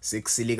sekusile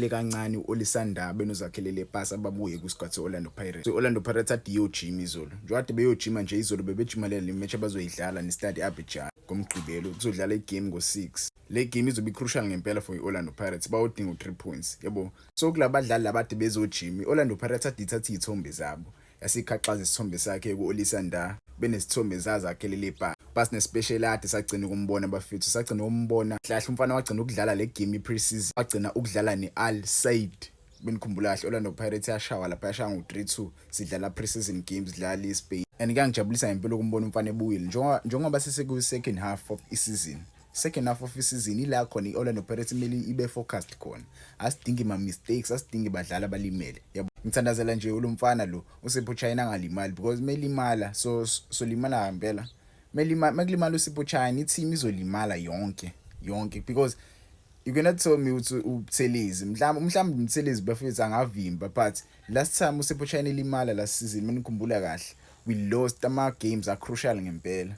kancane uOlisandaba noZakhelele Pasa babuye kusigwathe Orlando Pirates. Orlando Pirates ade yojima izolo. Njengoba beyojima nje izolo bebejimalela le match abazoyidlala neStade Abidjan ngomgqibelo. Kuzodlala igame ngo6. Le game izobe crucial ngempela for iOrlando Pirates. Bawodinga u3 points. Yabo. So kulabadlali labade bezojima, iOrlando Pirates adithatha izithombe zabo. Yasikhaxaza isithombe sakhe kuOlisandaba. Benesithombe Zakhelele Pasa. Basi nespecial ade sagcina ukumbona bafethu. Sagcina ukumbona hlahle umfana wagcina ukudlala le game pre-season. Wagcina ukudlala neAl Said. Benikhumbula kahle Orlando Pirates yashawa lapha yashaya ngo3-2 sidlala pre-season games dlala eSpain. And ngangijabulisa ngempela ukumbona umfana ebuyile njengoba sesiku second half of season. Second half of season ila khona iOrlando Pirates imeli ibe focused khona. Asidingi ma mistakes, asidingi badlala balimele. Yabo. Ngithandazela nje ulumfana lo uSipho China angalimali because melimala so limala ngempela. Makulimala uSipho China i-team izolimala yonke because you cannot tell me ukuthi uButhelezi mhlawumbe uButhelezi bafethu angavimba but last time uSipho China elimala last season menikhumbula kahle we lost ama games are crucial ngempela.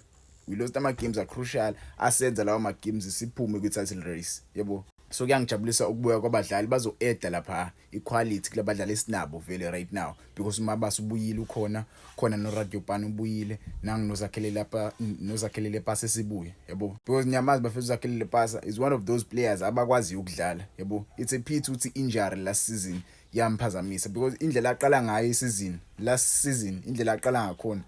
We lost ama games are crucial asenza lawo ma games siphume kwi-title race yabo. So kuyangijabulisa ukubuya kwabadlali bazo-add lapha equality kulabadlali esinabo vele right now because uMabasa ubuyile khona noRadio Pan ubuyile noZakhelele Pasa sibuye yabo because nyamazi bafethu uZakhelele Pasa is one of those players abakwazi ukudlala yabo. It's a pity ukuthi injury last season yamphazamisa because indlela aqala ngayo last season indlela aqala ngakhona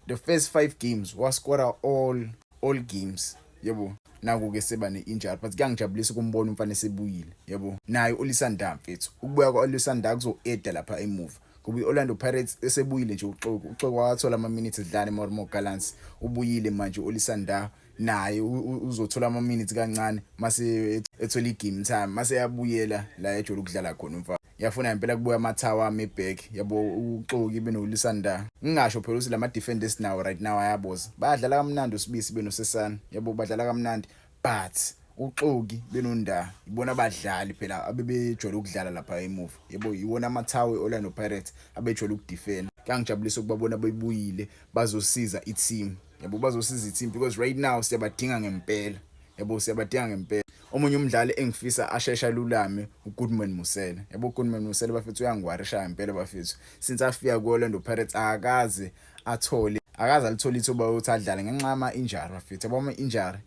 the first 5 games wascora all games yabo. Naku-ke seba ne-injury but kuyangijabulisa ukumbona umfana esebuyile yabo. Naye uOlisandaba mfethu ukubuya kwaOlisandaba kuzo-add lapha emuva kuba iOrlando Pirates esebuyile nje uxoko wathola ama-minutes edlala eMormo Gallants ubuyile manje uOlisandaba naye uzothola ama-minutes kancane mase ethola igame time mase yabuyela la ejole ukudlala khona umfana. Yafuna impela kubuya amathawa ameback yabo uxoki benoLisandaba. Ngingasho phela ukuthi lama defenders now right now ayaboza badlala kamnandi uSibisi benosesana yabo badlala kamnandi but uxoki benonda ibona abadlali phela abebejwayele ukudlala lapha emuva yabo yiwona amathawa eOrlando Pirates abejwayele ukudefend. Kangijabulisa ukubabona bebuyile bazosiza i-team yabo bazosiza i-team because right now siyabadinga ngempela yabo siyabadinga ngempela. Omunye umdlali engifisa ashesha lulame uGoodman Musela yabo uGoodman Musela bafethu uyangiwarisha ngempela bafethu since afika kuOrlando Pirates akaze alithola ithuba ukuthi adlale ngenxa ama-injury bafethu yabo ama-injury.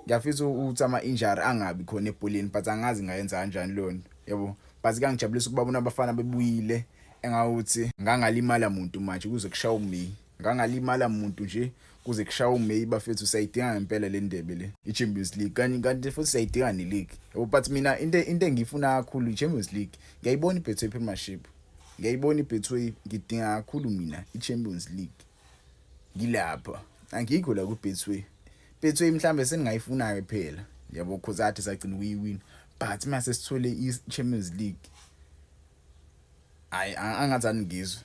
Ngiyafisa ukuthi ama-injury angabi khona ebholeni but angazi ngayenza kanjani lona yabo but kuyangijabulisa ukubabona abafana bebuyile engawuthi ngangalimala muntu manje kuze kushaya uMeyi ngangalimala muntu nje kuze kushaya uMeyi bafethu sayidinga ngempela le ndebe le iChampions League kanti futhi sayidinga neLeague yabo. But mina into engifuna kakhulu iChampions League ngiyayibona iBetway Premiership ngiyayibona iBetway ngidinga kakhulu mina iChampions League ngilapha angikho la kuBetway mhlambe seningayifunayo phela yabo because athi sagcina ukuyiwina but mase sithole iChampions League angathani ngizwe